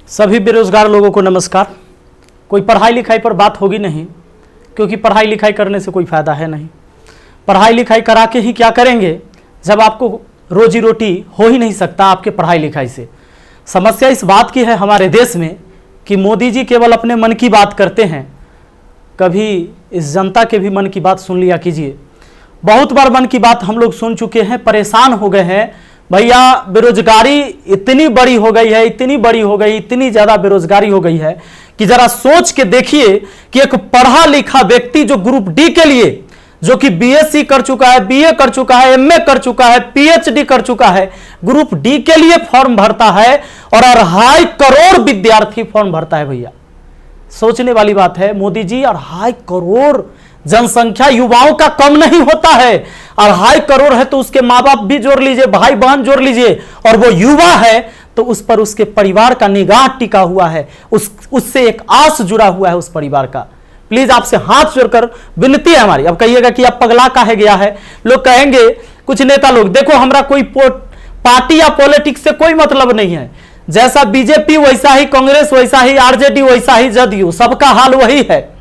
सभी बेरोजगार लोगों को नमस्कार। कोई पढ़ाई लिखाई पर बात होगी नहीं, क्योंकि पढ़ाई लिखाई करने से कोई फायदा है नहीं। पढ़ाई लिखाई करा के ही क्या करेंगे जब आपको रोजी रोटी हो ही नहीं सकता आपके पढ़ाई लिखाई से। समस्या इस बात की है हमारे देश में कि मोदी जी केवल अपने मन की बात करते हैं। कभी इस जनता के भी मन की बात सुन लिया कीजिए। बहुत बार मन की बात हम लोग सुन चुके हैं, परेशान हो गए हैं। भैया बेरोजगारी इतनी बड़ी हो गई है, इतनी बड़ी हो गई, इतनी ज़्यादा बेरोजगारी हो गई है कि जरा सोच के देखिए कि एक पढ़ा लिखा व्यक्ति जो ग्रुप डी के लिए, जो कि बीएससी कर चुका है, बीए कर चुका है, एमए कर चुका है, पीएचडी कर चुका है, ग्रुप डी के लिए फॉर्म भरता है और 2.5 करोड़ विद्यार्थी फॉर्म भरता है। भैया सोचने वाली बात है। मोदी जी 2.5 करोड़ जनसंख्या युवाओं का कम नहीं होता है। 2.5 करोड़ है तो उसके माँ बाप भी जोड़ लीजिए, भाई बहन जोड़ लीजिए, और वो युवा है तो उस पर उसके परिवार का निगाह टिका हुआ है, उससे एक आस जुड़ा हुआ है उस परिवार का। प्लीज आपसे हाथ जोड़कर विनती है हमारी। अब कहिएगा कि आप पगला काहे गया है। लोग कहेंगे, कुछ नेता लोग, देखो हमारा कोई पार्टी या पॉलिटिक्स से कोई मतलब नहीं है। जैसा बीजेपी वैसा ही कांग्रेस, वैसा ही आरजेडी, वैसा ही जदयू, सबका हाल वही है।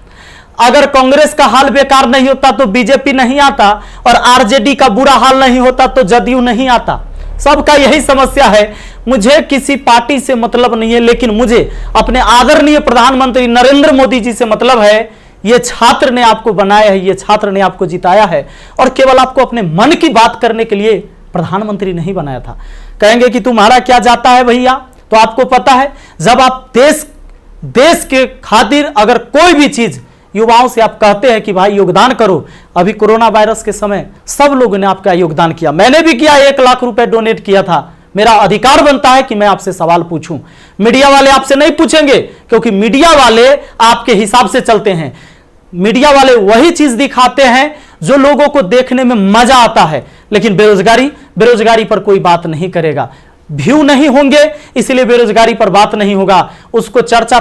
अगर कांग्रेस का हाल बेकार नहीं होता तो बीजेपी नहीं आता, और आरजेडी का बुरा हाल नहीं होता तो जदयू नहीं आता। सबका यही समस्या है। मुझे किसी पार्टी से मतलब नहीं है, लेकिन मुझे अपने आदरणीय प्रधानमंत्री नरेंद्र मोदी जी से मतलब है। ये छात्र ने आपको बनाया है, ये छात्र ने आपको जिताया है, और केवल आपको अपने मन की बात करने के लिए प्रधानमंत्री नहीं बनाया था। कहेंगे कि तुम्हारा क्या जाता है भैया, तो आपको पता है जब आप देश के खातिर अगर कोई भी चीज युवाओं से आप कहते हैं कि भाई योगदान करो। अभी कोरोना वायरस के समय सब लोगों ने आपका योगदान किया, मैंने भी किया, 1 लाख रुपए डोनेट किया था। मेरा अधिकार बनता है कि मैं आपसे सवाल पूछूं। मीडिया वाले आपसे नहीं पूछेंगे, क्योंकि मीडिया वाले आपके हिसाब से चलते हैं। मीडिया वाले वही चीज दिखाते हैं जो लोगों को देखने में मजा आता है, लेकिन बेरोजगारी पर कोई बात नहीं करेगा। व्यू नहीं होंगे, इसलिए बेरोजगारी पर बात नहीं होगा। उसको चर्चा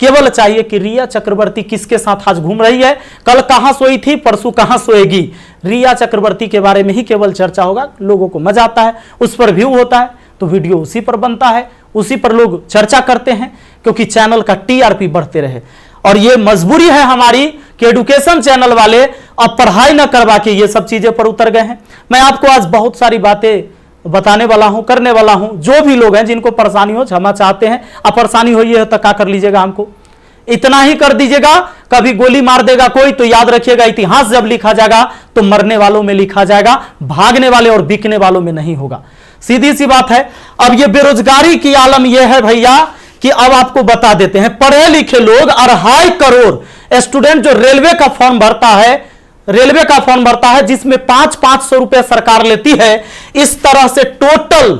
केवल चाहिए कि रिया चक्रवर्ती किसके साथ आज घूम रही है, कल कहां सोई थी, परसों कहां सोएगी। रिया चक्रवर्ती के बारे में ही केवल चर्चा होगा। लोगों को मजा आता है, उस पर व्यू होता है तो वीडियो उसी पर बनता है, उसी पर लोग चर्चा करते हैं, क्योंकि चैनल का टीआरपी बढ़ते रहे। और ये मजबूरी है हमारी कि एडुकेशन चैनल वाले अब पढ़ाई न करवा के ये सब चीजें पर उतर गए हैं। मैं आपको आज बहुत सारी बातें बताने वाला हूं, करने वाला हूं। जो भी लोग हैं जिनको परेशानी हो, क्षमा चाहते हैं। अब परेशानी हुई है तो क्या कर लीजिएगा, हमको इतना ही कर दीजिएगा। कभी गोली मार देगा कोई तो याद रखिएगा, इतिहास जब लिखा जाएगा तो मरने वालों में लिखा जाएगा, भागने वाले और बिकने वालों में नहीं होगा। सीधी सी बात है। अब ये बेरोजगारी की आलम यह है भैया कि अब आपको बता देते हैं, पढ़े लिखे लोग 2.5 करोड़ स्टूडेंट जो रेलवे का फॉर्म भरता है, जिसमें 500 रुपए सरकार लेती है। इस तरह से टोटल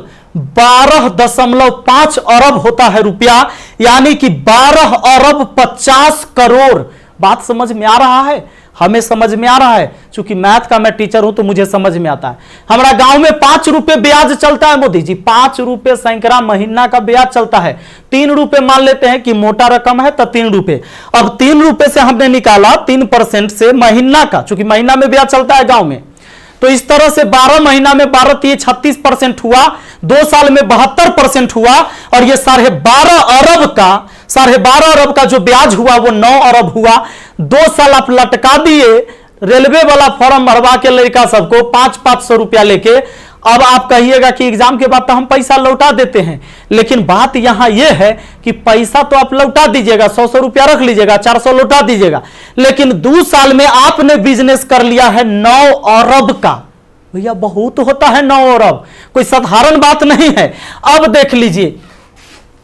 12.5 अरब होता है रुपया, यानी कि 12 अरब 50 करोड़। बात समझ में आ रहा है? हमें समझ में आ रहा है, क्योंकि मैथ का मैं टीचर हूं तो मुझे समझ में आता है। हमारा गांव में 5 रुपए ब्याज चलता है मोदी जी, 5 रुपए सैकड़ा महीना का ब्याज चलता है। 3 रुपए मान लेते हैं कि मोटा रकम है तो 3 रुपए। अब 3 रुपए से हमने निकाला 3% से महीना का, क्योंकि महीना में ब्याज चलता है गांव में। तो इस तरह से 12 महीना में 36% हुआ, 2 साल में 72% हुआ, और ये 12.5 अरब का जो ब्याज हुआ वो 9 अरब हुआ। 2 साल आप लटका दिए रेलवे वाला फॉर्म भरवा के लड़का सबको 500 रुपया लेके। अब आप कहिएगा कि एग्जाम के बाद तो हम पैसा लौटा देते हैं, लेकिन बात यहां यह है कि पैसा तो आप लौटा दीजिएगा, 100 रुपया रख लीजिएगा, 400 लौटा दीजिएगा, लेकिन 2 साल में आपने बिजनेस कर लिया है 9 अरब का। भैया बहुत होता है 9 अरब, कोई साधारण बात नहीं है। अब देख लीजिए,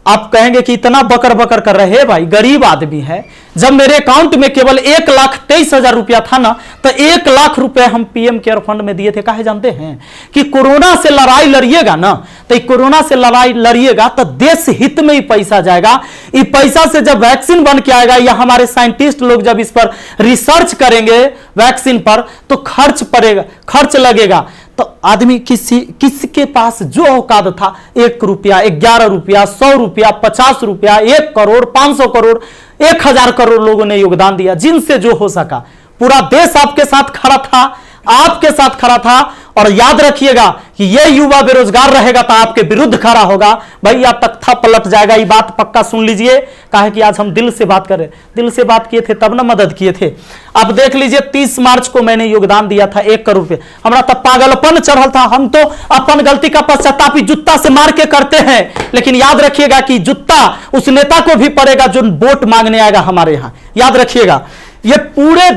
आप कहेंगे कि इतना बकर बकर कर रहे हैं, भाई गरीब आदमी है। जब मेरे अकाउंट में केवल 1,23,000 रुपया था ना, तो 1 लाख रुपए हम पीएम केयर फंड में दिए थे। काहे जानते हैं कि कोरोना से लड़ाई लड़िएगा ना, तो कोरोना से लड़ाई लड़िएगा तो देश हित में ही पैसा जाएगा। इस पैसा से जब वैक्सीन बन के आएगा, या हमारे साइंटिस्ट लोग जब इस पर रिसर्च करेंगे वैक्सीन पर, तो खर्च लगेगा। तो आदमी किसके पास जो औकात था, 1 रुपया, 11 रुपया, 100 रुपया, 50 रुपया, 1 करोड़, 500 करोड़, 1000 करोड़ लोगों ने योगदान दिया, जिनसे जो हो सका। पूरा देश आपके साथ खड़ा था, आपके साथ खड़ा था, और याद रखिएगा कि ये युवा बेरोजगार रहेगा तो आपके विरुद्ध खड़ा होगा, भैया तख्ता पलट जाएगा। ये बात पक्का सुन लीजिए, काहे कि आज हम दिल से बात कर रहे, दिल से बात किए थे तब ना मदद किए थे। अब देख लीजिए 30 मार्च को मैंने योगदान दिया था 1 करोड़ रुपए, हमारा तब पागलपन चढ़ल था। हम तो अपन गलती का पश्चाताप जूता से मार के करते हैं, लेकिन याद रखिएगा कि जूता उस नेता को भी पड़ेगा जो वोट मांगने आएगा हमारे यहां। याद रखिएगा, ये पूरा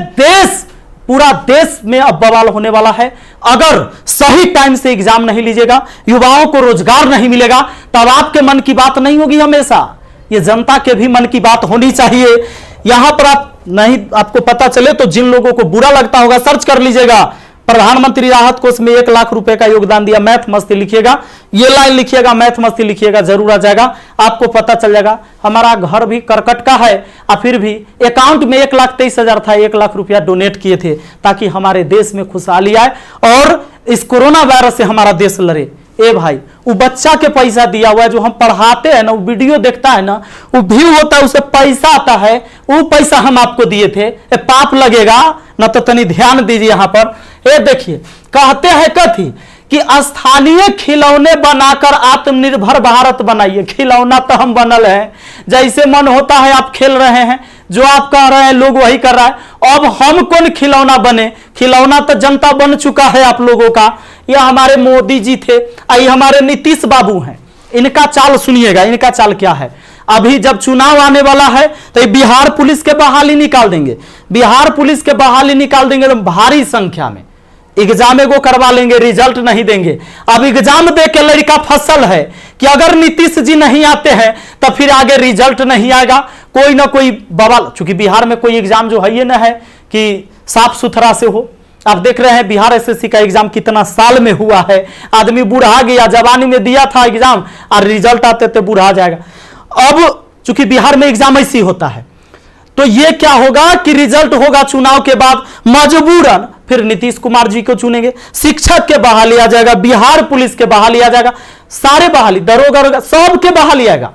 देश में अब बवाल होने वाला है। अगर सही टाइम से एग्जाम नहीं लीजिएगा, युवाओं को रोजगार नहीं मिलेगा, तब आपके मन की बात नहीं होगी। हमेशा ये जनता के भी मन की बात होनी चाहिए। यहां पर आप नहीं, आपको पता चले तो जिन लोगों को बुरा लगता होगा सर्च कर लीजिएगा, प्रधानमंत्री राहत कोष में 1 लाख रुपए का योगदान दिया। मैथ मस्ती लिखिएगा, ये लाइन लिखिएगा, मैथ मस्ती लिखिएगा, जरूर आ जाएगा, आपको पता चल जाएगा। हमारा घर भी करकट का है और फिर भी अकाउंट में 1,23,000 था, 1 लाख रुपया डोनेट किए थे ताकि हमारे देश में खुशहाली आए और इस कोरोना वायरस से हमारा देश लड़े। ए भाई, वो बच्चा के पैसा दिया हुआ है, जो हम पढ़ाते हैं ना, वो वीडियो देखता है ना, वो व्यू होता है, उसे पैसा आता है, वो पैसा हम आपको दिए थे। पाप लगेगा ना, तो तनी ध्यान दीजिए यहां पर। ये देखिए, कहते हैं कथी कि स्थानीय खिलौने बनाकर आत्मनिर्भर भारत बनाइए। खिलौना तो हम बनल है, जैसे मन होता है आप खेल रहे हैं, जो आप कह रहे हैं लोग वही कर रहा है। अब हम कौन खिलौना बने? खिलौना तो जनता बन चुका है आप लोगों का। ये हमारे मोदी जी थे, ये हमारे नीतीश बाबू हैं। इनका चाल सुनिएगा, इनका चाल क्या है। अभी जब चुनाव आने वाला है तो ये बिहार पुलिस के बहाली निकाल देंगे, बिहार पुलिस के बहाली निकाल देंगे तो भारी संख्या में एग्जाम एगो करवा लेंगे, रिजल्ट नहीं देंगे। अब एग्जाम दे के लड़का फसल है कि अगर नीतीश जी नहीं आते हैं तो फिर आगे रिजल्ट नहीं आएगा, कोई ना कोई बवाल। चूंकि बिहार में कोई एग्जाम जो है ये ना है कि साफ सुथरा से हो। आप देख रहे हैं बिहार एसएससी का एग्जाम कितना साल में हुआ है, आदमी बूढ़ा गया, जवानी में दिया था एग्जाम और रिजल्ट आते थे बूढ़ा जाएगा। अब चूंकि बिहार में एग्जाम ऐसी होता है, तो ये क्या होगा कि रिजल्ट होगा चुनाव के बाद, मजबूरन फिर नीतीश कुमार जी को चुनेंगे, शिक्षक के बहाली आ जाएगा, बिहार पुलिस के बहाली आ जाएगा, सारे बहाली, दरोगा सब के बहाली आएगा।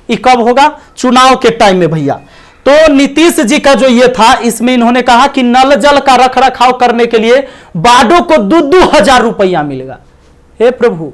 ये कब होगा? चुनाव के टाइम में भैया। तो नीतीश जी का जो ये था, इसमें इन्होंने कहा कि नल जल का रख रखाव करने के लिए वार्डों को 2-2 हजार रुपया मिलेगा। हे प्रभु,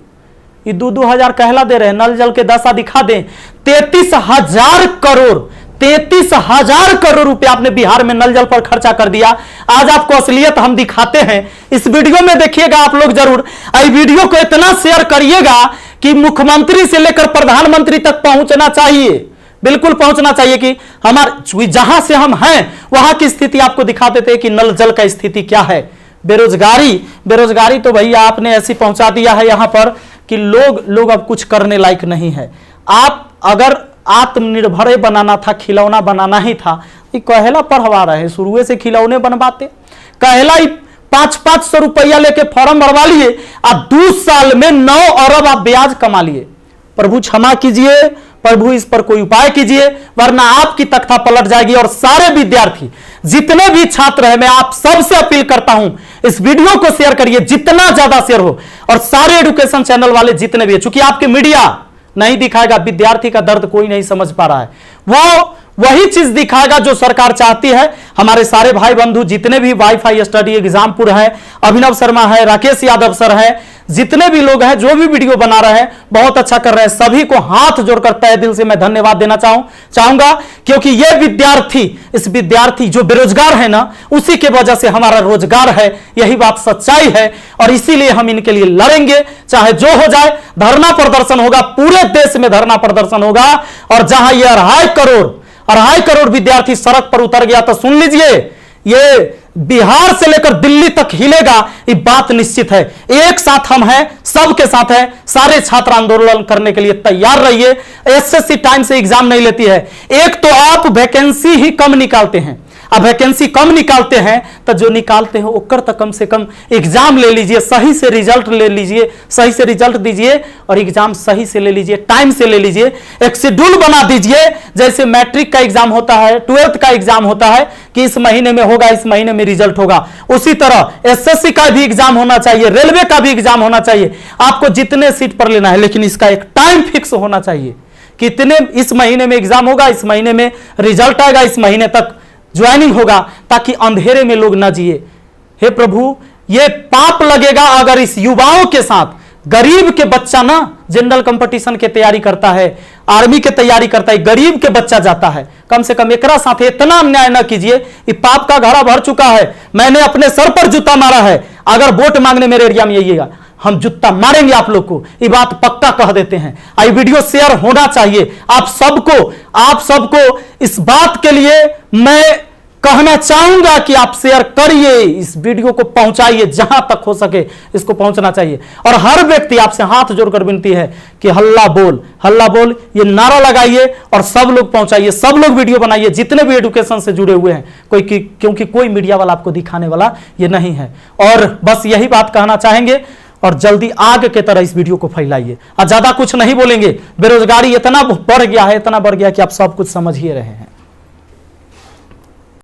ये 2-2 हजार कहला दे रहे हैं, नल जल के दशा दिखा दें। 33,000 करोड़, 33,000 करोड़ रुपया आपने बिहार में नल जल पर खर्चा कर दिया। आज आपको असलियत हम दिखाते हैं, इस वीडियो में देखिएगा आप लोग जरूर। इस वीडियो को इतना शेयर करिएगा कि मुख्यमंत्री से लेकर प्रधानमंत्री तक पहुंचना चाहिए, बिल्कुल पहुंचना चाहिए कि हमारे जहां से हम हैं वहां की स्थिति आपको दिखा देते हैं कि नल जल का स्थिति क्या है। बेरोजगारी तो भैया आपने ऐसी पहुंचा दिया है यहां पर कि लोग अब कुछ करने लायक नहीं है। आप अगर आत्मनिर्भर बनाना था, खिलौना बनाना ही था, ये कहेला पढ़वा रहे, शुरू से खिलौने बनवाते। कहेला 500-500 रुपया लेके फॉर्म भरवा लिए और 2 साल में 9 अरब आप ब्याज कमा लिए। प्रभु क्षमा कीजिए, प्रभु इस पर कोई उपाय कीजिए, वरना आपकी तख्ता पलट जाएगी। और सारे विद्यार्थी, जितने भी छात्र हैं, मैं आप सबसे अपील करता हूं, इस वीडियो को शेयर करिए, जितना ज्यादा शेयर हो। और सारे एजुकेशन चैनल वाले जितने भी, चूंकि आपके मीडिया नहीं दिखाएगा, विद्यार्थी का दर्द कोई नहीं समझ पा रहा है, वो वही चीज दिखाएगा जो सरकार चाहती है। हमारे सारे भाई बंधु जितने भी वाईफाई स्टडी एग्जामपुर है, अभिनव शर्मा है, राकेश यादव सर है, जितने भी लोग हैं जो भी वीडियो बना रहे हैं बहुत अच्छा कर रहे हैं, सभी को हाथ जोड़कर तहे दिल से मैं धन्यवाद देना चाहूंगा। क्योंकि ये विद्यार्थी जो बेरोजगार है ना, उसी के वजह से हमारा रोजगार है, यही बात सच्चाई है। और इसीलिए हम इनके लिए लड़ेंगे, चाहे जो हो जाए। धरना प्रदर्शन होगा, पूरे देश में धरना प्रदर्शन होगा। और जहां ये 2.5 करोड़ विद्यार्थी सड़क पर उतर गया, तो सुन लीजिए, ये बिहार से लेकर दिल्ली तक हिलेगा, ये बात निश्चित है। एक साथ हम हैं, सबके साथ हैं। सारे छात्र आंदोलन करने के लिए तैयार रहिए। एसएससी टाइम से एग्जाम नहीं लेती है। एक तो आप वैकेंसी ही कम निकालते हैं, अब वैकेंसी कम निकालते हैं तो जो निकालते हैं ओकर तो कम से कम एग्जाम ले लीजिए, सही से रिजल्ट ले लीजिए, सही से रिजल्ट दीजिए और एग्जाम सही से ले लीजिए, टाइम से ले लीजिए। एक शेड्यूल बना दीजिए, जैसे मैट्रिक का एग्जाम होता है, 12th का एग्जाम होता है कि इस महीने में होगा, इस महीने में रिजल्ट होगा। उसी तरह एसएससी का भी एग्जाम होना चाहिए, रेलवे का भी एग्जाम होना चाहिए। आपको जितने सीट पर लेना है, लेकिन इसका एक टाइम फिक्स होना चाहिए। कितने इस महीने में एग्जाम होगा, इस महीने में रिजल्ट आएगा, इस महीने तक ज्वाइनिंग होगा, ताकि अंधेरे में लोग ना जिए। हे प्रभु, ये पाप लगेगा अगर इस युवाओं के साथ गरीब के बच्चा ना जनरल कंपटीशन के तैयारी करता है, आर्मी के तैयारी करता है, गरीब के बच्चा जाता है, कम से कम एकरा साथ इतना अन्याय ना कीजिए। ये पाप का घड़ा भर चुका है। मैंने अपने सर पर जूता मारा है। अगर वोट मांगने मेरे एरिया में आइएगा, हम जूता मारेंगे आप लोग को, ये बात पक्का कह देते हैं। आई वीडियो शेयर होना चाहिए। आप सबको इस बात के लिए मैं कहना चाहूंगा कि आप शेयर करिए, इस वीडियो को पहुंचाइए, जहां तक हो सके इसको पहुंचना चाहिए। और हर व्यक्ति आपसे हाथ जोड़कर विनती है कि हल्ला बोल ये नारा लगाइए और सब लोग पहुंचाइए, सब लोग वीडियो बनाइए, जितने भी एजुकेशन से जुड़े हुए हैं, क्योंकि कोई मीडिया वाला आपको दिखाने वाला ये नहीं है। और बस यही बात कहना चाहेंगे और जल्दी आग के तरह इस वीडियो को फैलाइए। और ज्यादा कुछ नहीं बोलेंगे। बेरोजगारी इतना बढ़ गया है कि आप सब कुछ समझ ही रहे हैं।